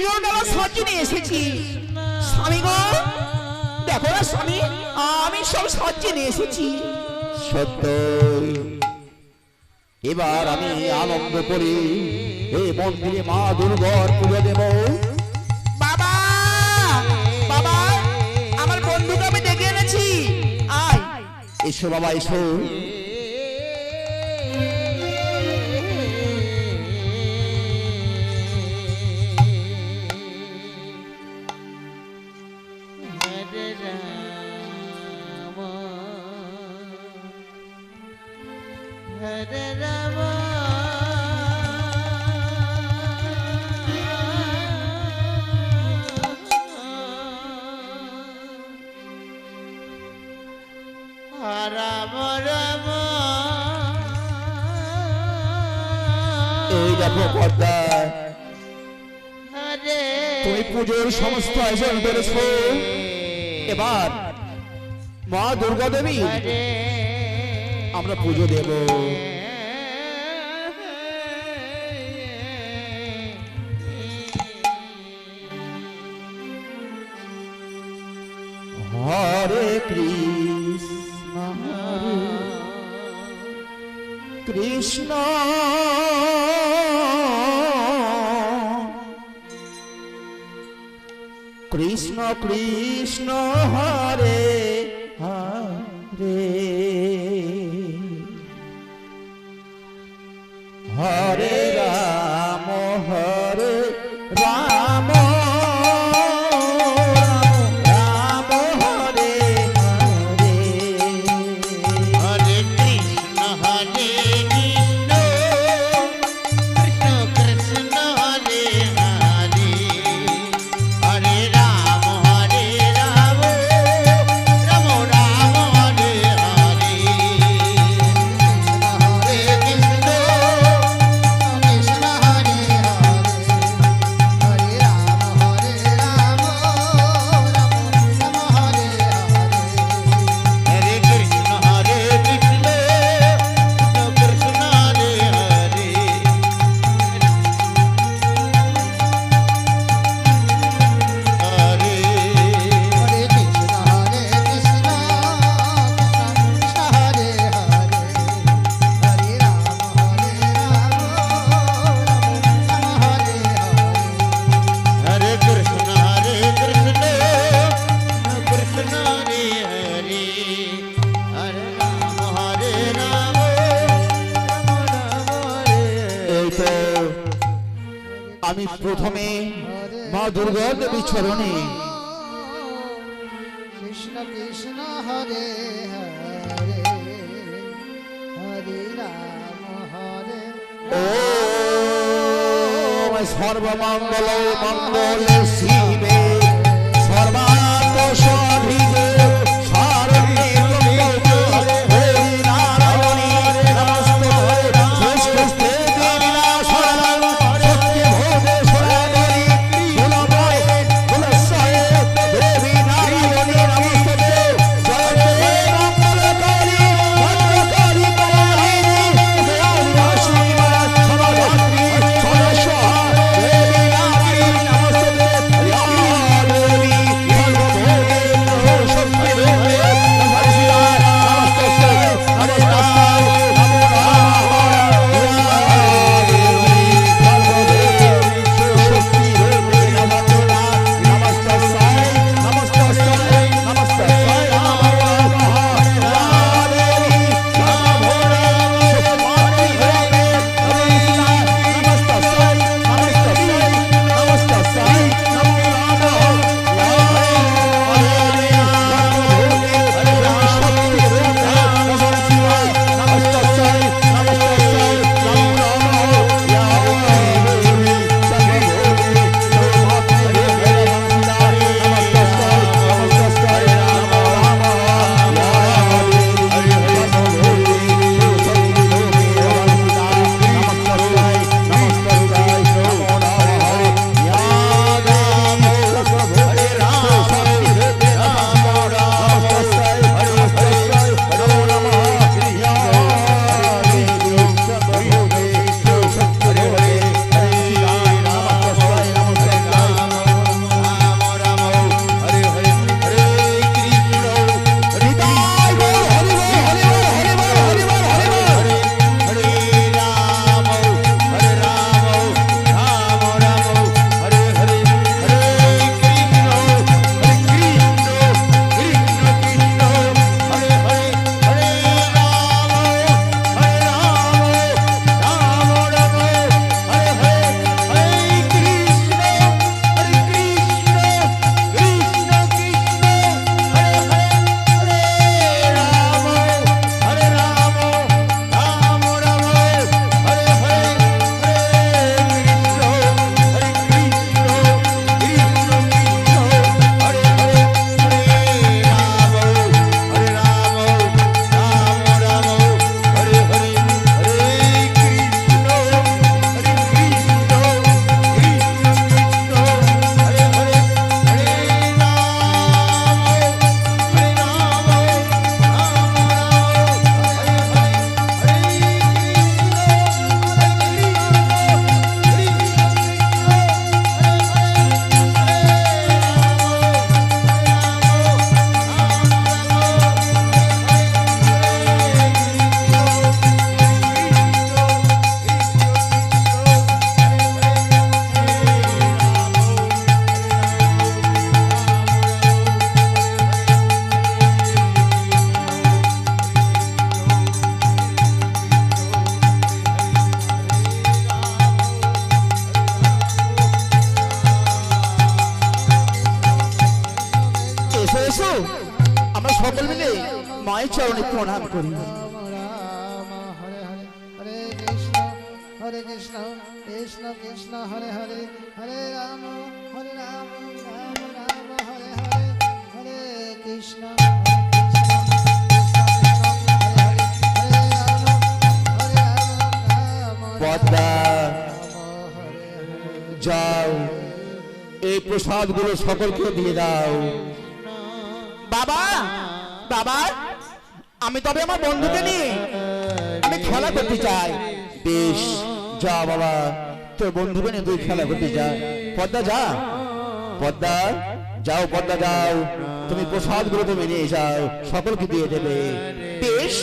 পুজোর ডালা সাজিয়ে নিয়ে এসেছি। স্বামী গো, দেখো না স্বামী, আমি সব সাজিয়ে নিয়ে এসেছি। সত্য, এবার আমি আনন্দ করি এই মন্দিরে মা দুর্গার পুজো দেব। বাবা, বাবা, আমার বন্ধুকে আমি ডেকে এনেছি, আয়। এসো বাবা এসো। Hare Rama, Rama Rama, এই দেখো পর্দা, Hare তুমি পুজোর সমস্ত আয়োজন করেছো। এবার মা দুর্গা দেবী Hare আমরা পুজো দেব। হরে কৃষ্ণ হরে কৃষ্ণ কৃষ্ণ কৃষ্ণ হরে হরে হরে রাম হরে Ram Ram Hare Hare Hare Krishna Hare Krishna Krishna Krishna Hare Hare Hare Rama Hare Rama Rama Rama Hare Hare Hare Krishna Krishna Hare Hare Hare Rama Hare Rama Rama Rama Hare Hare Hare Krishna Hare Krishna Krishna Hare Hare Hare Krishna Hare Krishna Krishna Hare Hare Hare Rama Hare Rama Rama Hare Hare Hare Krishna Hare Krishna Krishna Hare Hare Hare Rama Hare Rama Rama Hare এই তো আমি প্রথমে মা দুর্গা দেবী চরণে কৃষ্ণ কৃষ্ণ হরে হরে হরে রাম হরে ও সর্বমঙ্গল মঙ্গলে শিবে সর্বার্থ সাধিকে শরণে হে নারায়ণী নমস্তে শ্রেষ্ঠে দেবী শরণং সত্যে ভোগে শরণাগরি কুলময় কুলসয়ে দেবী নারায়ণী নমস্তে জয়তে মঙ্গলকারী ভদ্রকারী কমলাহিনী দয়ালু সমাধাত্রী সদস্য দেবী নারায়ণী নমস্তে সকল মিলে মায়ের চরণে প্রণাম করি। রাম রাম হরে হরে হরে কৃষ্ণ কৃষ্ণ কৃষ্ণ হরে হরে হরে রাম রাম রাম হরে হরে হরে কৃষ্ণ পদ্মা যাও এই প্রসাদগুলো সকলকে দিয়ে দাও। বাবা বাবা আমি তবে আমার বন্ধুকে নিয়ে আমি খেলা করতে চাই। বেশ যা বাবা, তোর বন্ধুকে নিয়ে তুই খেলা করতে যা। পদ্মা যা, পদ্মা যাও, পদ্মা যাও, তুমি প্রসাদগুলো তুমি নিয়ে যাও, সকলকে দিয়ে দেবে। বেশ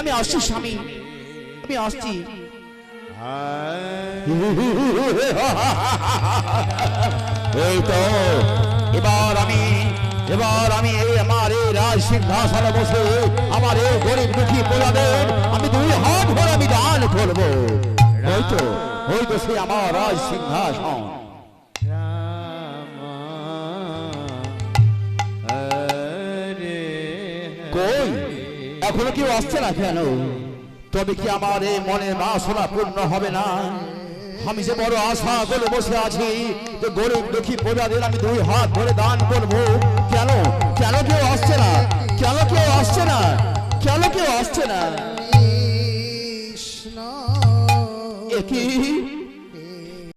আমি আসছি স্বামী, আমি আসছি। এই তো এবার আমি এই আমার এই রাজ সিংহাসনে বসে আমার এই গরিব দুঃখী প্রজাদের আমি দুই হাত ভরে আমি দান করবো। হয়তো সে আমার রাজ সিংহাসন। কই এখনো কেউ আসছে না কেন? তবে কি আমার এই মনের বাসনা পূর্ণ হবে না? আমি যে বড় আশা করে বসে আছি যে গরিব দুঃখী প্রজাদের আমি দুই হাত ধরে দান করব। কেন কেন কেউ আসছে না? কেন কেউ আসছে না? কেন কেউ আসছে না? কৃষ্ণ এ কি